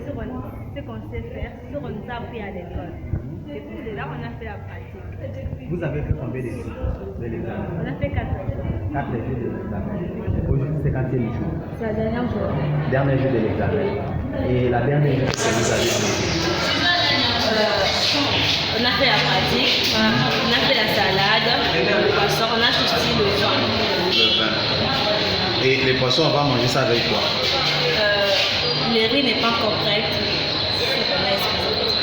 ce qu'on sait faire, ce qu'on nous a appris à l'école. C'est pour cela qu'on a fait la pratique. Vous avez fait combien de jours de l'examen? On a fait 4 jours. 4 jours de l'examen. Aujourd'hui, c'est 4e jour. C'est la dernière journée. Dernier jour de l'examen. Et la dernière journée que vous avez fait? On a fait la pratique, on a fait la salade, le poisson, on a aussi le vin. Le vin. Et les poissons, on va manger ça avec quoi? Le riz n'est pas encore prêt.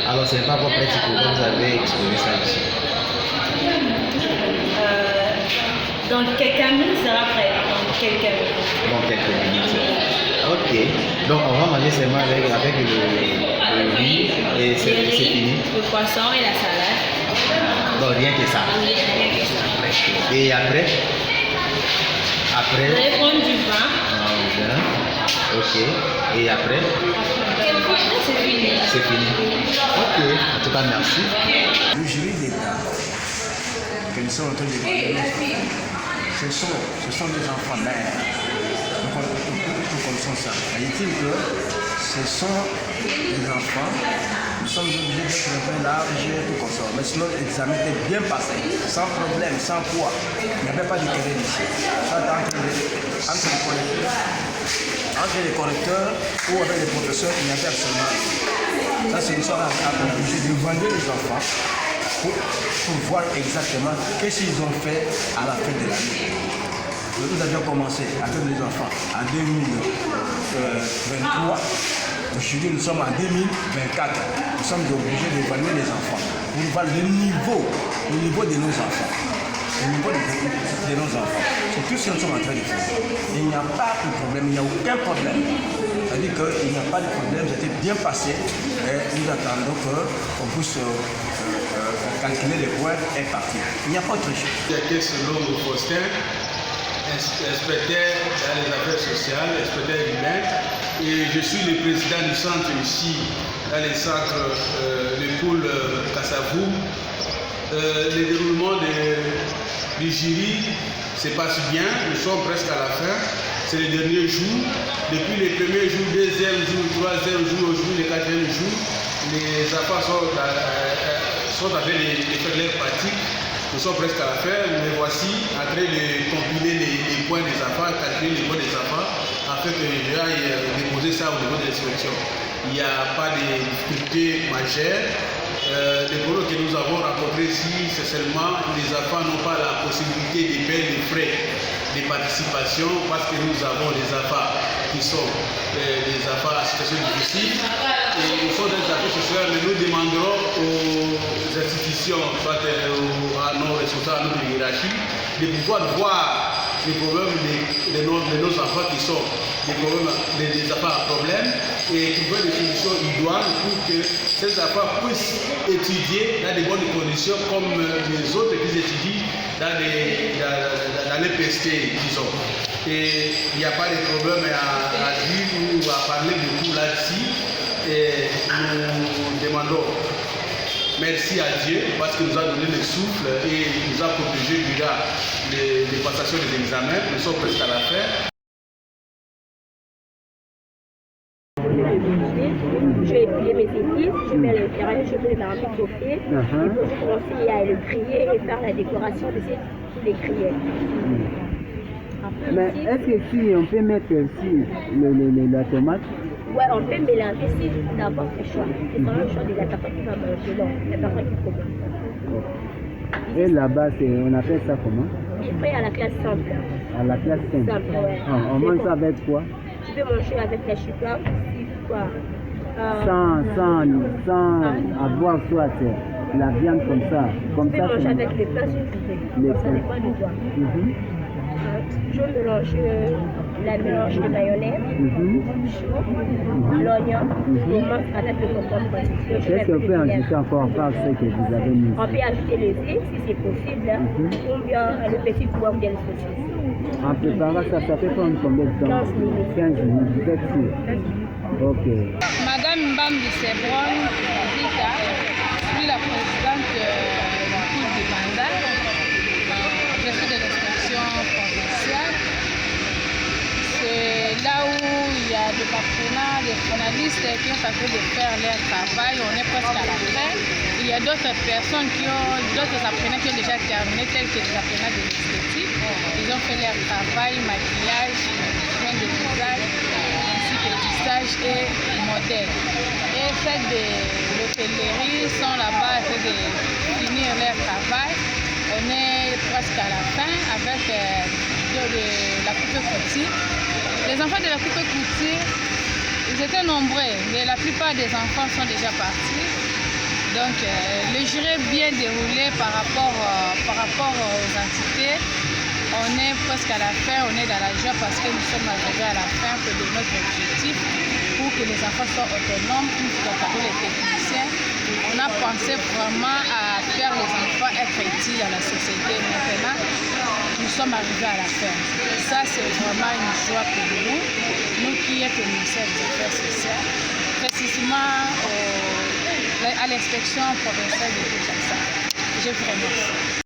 Alors, ce n'est pas encore prêt pour vous avez exposé ça ici. Dans quelques minutes, ça sera prêt. Dans quelques minutes. Ok. Donc, on va manger seulement avec le riz et c'est fini. Le poisson et la salade. Donc, rien que ça. Rien que ça. Et après? Vous allez prendre du vin. Ok. Et après? C'est fini. C'est fini. Ok. En tout cas, merci. Le jury d'État que nous sommes en train de évaluer, ce sont des enfants d'air. Nous connaissons ça. Dit-il que ce sont des enfants, nous sommes obligés d'être un peu large et tout comme ça. Mais sinon, l'examen était bien passé, sans problème, sans quoi. Il n'y avait pas de querelle ici. Ça, entre les correcteurs ou avec les professeurs, il n'y avait absolument rien. Ça, c'est une sorte obligé de vendre les enfants pour voir exactement qu'est-ce qu'ils ont fait à la fin de l'année. Nous avions commencé à faire des enfants en 2023. Aujourd'hui, nous sommes en 2024. Nous sommes obligés d'évaluer les enfants pour voir le niveau de nos enfants. Le niveau de nos enfants. C'est tout ce que nous sommes en train de faire. Il n'y a pas de problème, il n'y a aucun problème. C'est-à-dire qu'il n'y a pas de problème, c'était bien passé. Et nous attendons qu'on puisse calculer les points et partir. Il n'y a pas autre chose. Selon Faustin, inspecteur dans les affaires sociales, inspecteur humain, et je suis le président du centre ici, dans le centre, le pôle Kassavou. Le déroulement du jury se passe bien, nous sommes presque à la fin, c'est le dernier jour. Depuis le premier jour, deuxième jour, troisième jour, aujourd'hui le quatrième jour, les enfants sont en train de faire leur pratique. Nous sommes presque à la fin, mais voici en train de compiler les points des enfants, calculer les points des enfants, afin que je aille déposer ça au niveau de l'inspection. Il n'y a pas de difficulté majeure. Les problèmes que nous avons rencontrés ici, c'est seulement que les enfants n'ont pas la possibilité de payer les frais de participation parce que nous avons des enfants qui sont des enfants à situation difficile. Et nous sommes des affaires sociales, mais nous demanderons aux institutions, soit à nos responsables, à notre hiérarchie, de pouvoir voir les problèmes de nos enfants qui sont des enfants à problème et trouver des solutions idoines pour que ces enfants puissent étudier dans de bonnes conditions comme les autres qui étudient dans les PST, disons. Et il n'y a pas de problème à dire ou à parler de tout là-dessus. Et nous demandons merci à Dieu parce qu'il nous a donné le souffle et il nous a protégés durant les passations des examens. Nous sommes presque à la fin. Je vais épiler mes épices, je mets le terrain, je mets ma rapide chauffer, et puis je commence à le griller et faire la décoration de ces grillets. Mais est-ce que si on peut mettre aussi la tomate? Ouais, on peut mélanger si d'abord c'est choix. C'est vraiment le choix de la personne qui va manger, non, la personne qui commence. Et là-bas, on appelle ça comment? Je fais à la classe simple. À la classe simple? Simple, ouais. On mange ça avec quoi? Tu peux manger avec la chipla, quoi. Sans avoir soit la viande comme ça. Tu peux manger avec les plats sucrés. Ça dépend de toi. Je mélange de mayonnaise, l'oignon, tomate avec le concombre. Est-ce qu'on peut ajouter encore par ce que vous avez mis? On peut ajouter les œufs si c'est possible, ou bien le petit poivre de saucisse. En préparant ça, ça peut prendre combien de temps? 15 minutes. 15 minutes, vous êtes sûr? Ok. Madame Mbambi Sebron, je suis la présidente du cours de Banda. Je suis de l'inspection provinciale. C'est là où il y a apprenants, les finalistes qui ont tenté de faire leur travail. On est presque à la fin. Il y a d'autres personnes d'autres apprenants qui ont déjà terminé, tels que les apprenants de l'esthétique. Ils ont fait leur travail, maquillage, soins de visage, ainsi que tissage et modèle. Et celles de l'hôtellerie sont là-bas en train de finir leur travail. On est presque à la fin avec de la coupe couture. Les enfants de la coupe couture, ils étaient nombreux, mais la plupart des enfants sont déjà partis. Donc le jury est bien déroulé par rapport aux entités. On est presque à la fin, on est dans la joie parce que nous sommes arrivés à la fin de notre objectif pour que les enfants soient autonomes, pour les techniciens. On a pensé vraiment à faire les enfants être utiles à la société. Maintenant, nous sommes arrivés à la fin. Ça, c'est vraiment une joie pour nous, nous qui sommes au ministère des Affaires sociales, précisément à l'inspection provinciale de Kinshasa. Je vous remercie.